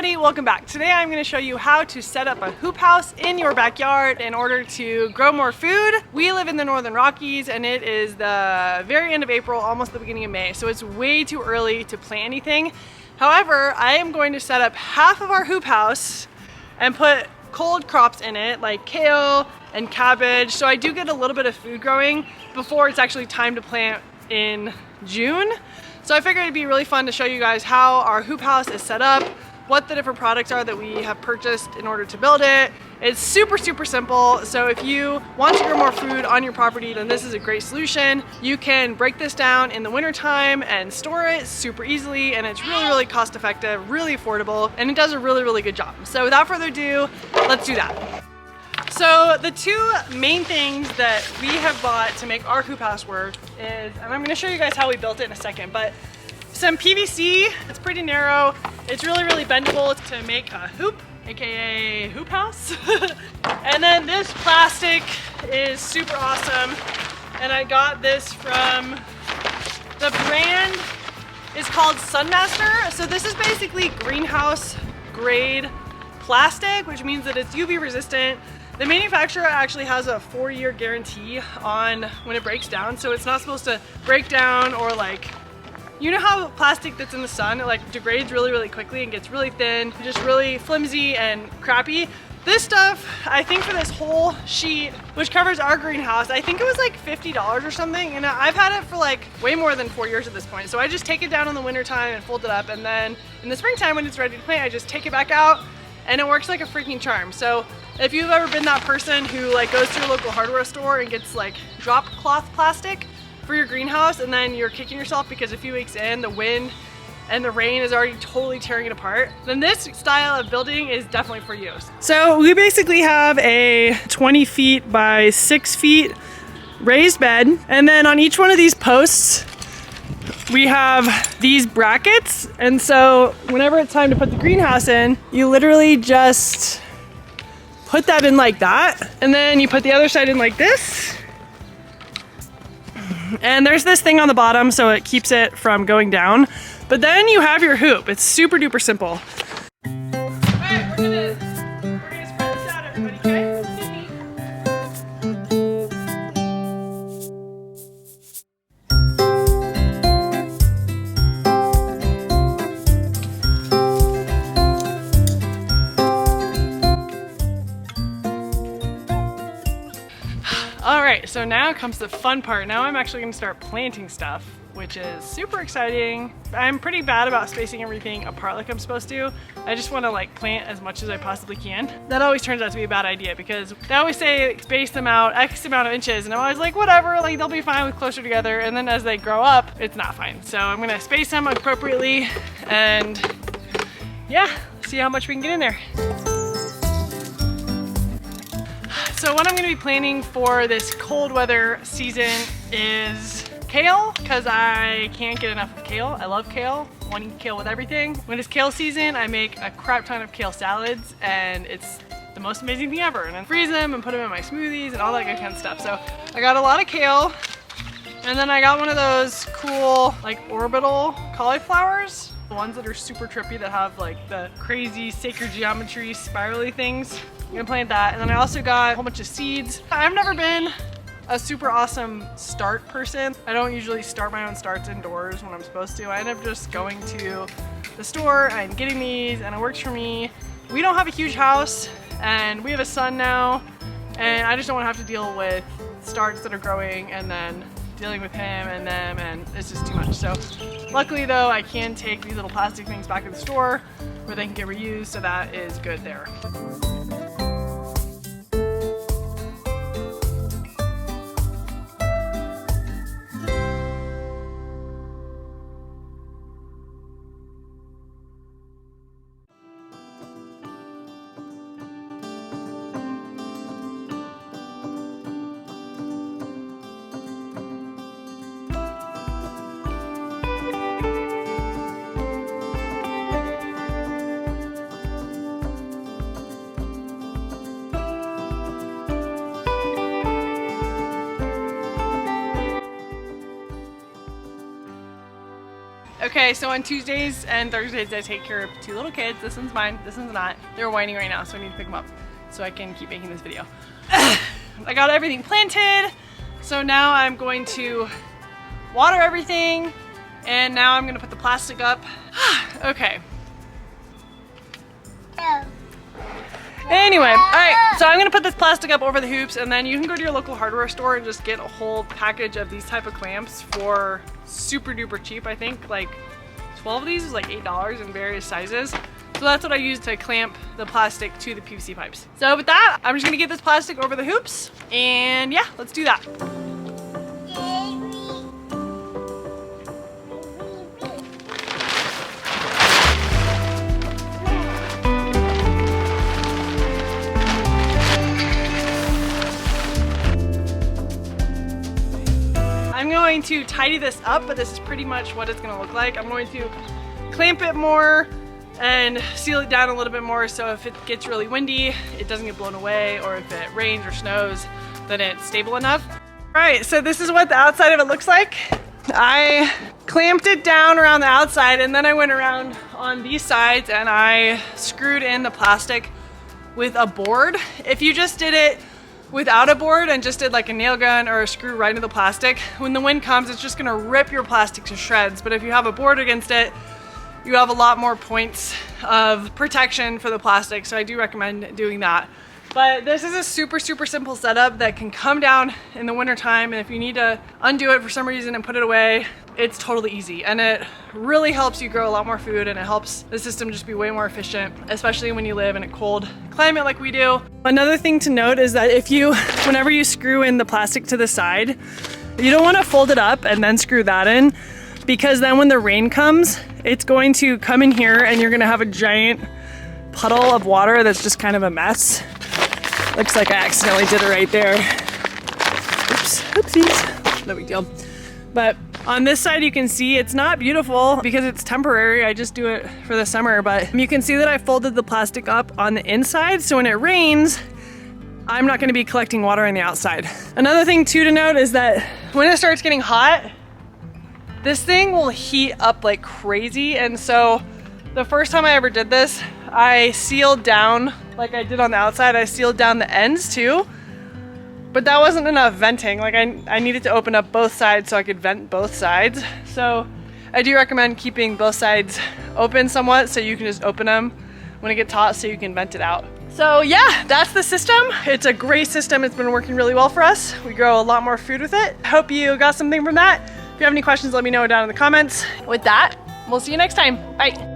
everybody, welcome back. Today I'm going to show you how to set up a hoop house in your backyard in order to grow more food. We live in the Northern Rockies and it is the very end of April, almost the beginning of May, so it's way too early to plant anything. However, I am going to set up half of our hoop house and put cold crops in it like kale and cabbage, so I do get a little bit of food growing before it's actually time to plant in June. So I figured it'd be really fun to show you guys how our hoop house is set up, what the different products are that we have purchased in order to build it. It's super simple, so if you want to grow more food on your property, then this is a great solution. You can break this down in the winter time and store it super easily, and it's really cost effective, really affordable, and it does a really good job. So without further ado, let's do that. So the two main things that we have bought to make our hoop house work is, and I'm going to show you guys how we built it in a second, but some PVC. It's pretty narrow. It's really bendable to make a hoop, aka hoop house. And then this plastic is super awesome, and I got this from, the brand is called Sunmaster. So this is basically greenhouse grade plastic, which means that it's UV resistant. The manufacturer actually has a 4-year guarantee on when it breaks down, so it's not supposed to break down or like, you know how plastic that's in the sun, it like degrades really quickly and gets really thin, just really flimsy and crappy. This stuff, I think for this whole sheet, which covers our greenhouse, I think it was like $50 or something, and I've had it for like way more than 4 years at this point. So I just take it down in the winter time and fold it up, and then in the springtime when it's ready to plant, I just take it back out, and it works like a freaking charm. So if you've ever been that person who like goes to your local hardware store and gets like drop cloth plastic for your greenhouse, and then you're kicking yourself because a few weeks in the wind and the rain is already totally tearing it apart, then this style of building is definitely for you. So we basically have a 20 feet by 6 feet raised bed, and then on each one of these posts we have these brackets, and so whenever it's time to put the greenhouse in, you literally just put that in like that, and then you put the other side in like this. And there's this thing on the bottom so it keeps it from going down. But then you have your hoop. It's super duper simple. Alright, we're gonna spread this out, everybody, okay? Alright, so now comes the fun part. Now I'm actually going to start planting stuff, which is super exciting. I'm pretty bad about spacing everything apart like I'm supposed to. I just want to like plant as much as I possibly can. That always turns out to be a bad idea because they always say space them out X amount of inches, and I'm always like, whatever, like they'll be fine with closer together, and then as they grow up, it's not fine. So I'm going to space them appropriately and yeah, see how much we can get in there. So what I'm going to be planting for this cold weather season is kale, because I can't get enough of kale. I love kale. I want to eat kale with everything. When it's kale season, I make a crap ton of kale salads, and it's the most amazing thing ever. And I freeze them and put them in my smoothies and all that good kind of stuff. So I got a lot of kale, and then I got one of those cool like orbital cauliflowers. The ones that are super trippy that have like the crazy sacred geometry spirally things. I'm gonna plant that. And then I also got a whole bunch of seeds. I've never been a super awesome start person. I don't usually start my own starts indoors when I'm supposed to. I end up just going to the store and getting these, and it works for me. We don't have a huge house and we have a son now, and I just don't want to have to deal with starts that are growing and then dealing with him and them, and it's just too much. So luckily though, I can take these little plastic things back to the store where they can get reused, so that is good there. Okay, so on Tuesdays and Thursdays I take care of 2 little kids. This one's mine, this one's not. They're whining right now, so I need to pick them up so I can keep making this video. I got everything planted, so now I'm going to water everything, and now I'm gonna put the plastic up. Okay. Anyway, all right, so I'm gonna put this plastic up over the hoops, and then you can go to your local hardware store and just get a whole package of these type of clamps for super duper cheap. I think like 12 of these is like $8 in various sizes. So that's what I use to clamp the plastic to the PVC pipes. So with that, I'm just gonna get this plastic over the hoops, and yeah, let's do that. I'm going to tidy this up, but this is pretty much what it's gonna look like. I'm going to clamp it more and seal it down a little bit more, so if it gets really windy, it doesn't get blown away, or if it rains or snows, then it's stable enough. All right, so this is what the outside of it looks like. I clamped it down around the outside, and then I went around on these sides and I screwed in the plastic with a board. If you just did it without a board and just did like a nail gun or a screw right into the plastic, when the wind comes, it's just gonna rip your plastic to shreds. But if you have a board against it, you have a lot more points of protection for the plastic, so I do recommend doing that. But this is a super, super simple setup that can come down in the winter time, and if you need to undo it for some reason and put it away, it's totally easy. And it really helps you grow a lot more food, and it helps the system just be way more efficient, especially when you live in a cold climate like we do. Another thing to note is that whenever you screw in the plastic to the side, you don't want to fold it up and then screw that in, because then when the rain comes, it's going to come in here and you're gonna have a giant puddle of water that's just kind of a mess. Looks like I accidentally did it right there. Oops, oopsies, no big deal. But on this side you can see it's not beautiful because it's temporary. I just do it for the summer, but you can see that I folded the plastic up on the inside, so when it rains, I'm not gonna be collecting water on the outside. Another thing too to note is that when it starts getting hot, this thing will heat up like crazy. And so the first time I ever did this, I sealed down, like I did on the outside, I sealed down the ends too. But that wasn't enough venting. Like I needed to open up both sides so I could vent both sides. So I do recommend keeping both sides open somewhat, so you can just open them when it gets hot so you can vent it out. So yeah, that's the system. It's a great system. It's been working really well for us. We grow a lot more food with it. Hope you got something from that. If you have any questions, let me know down in the comments. With that, we'll see you next time. Bye.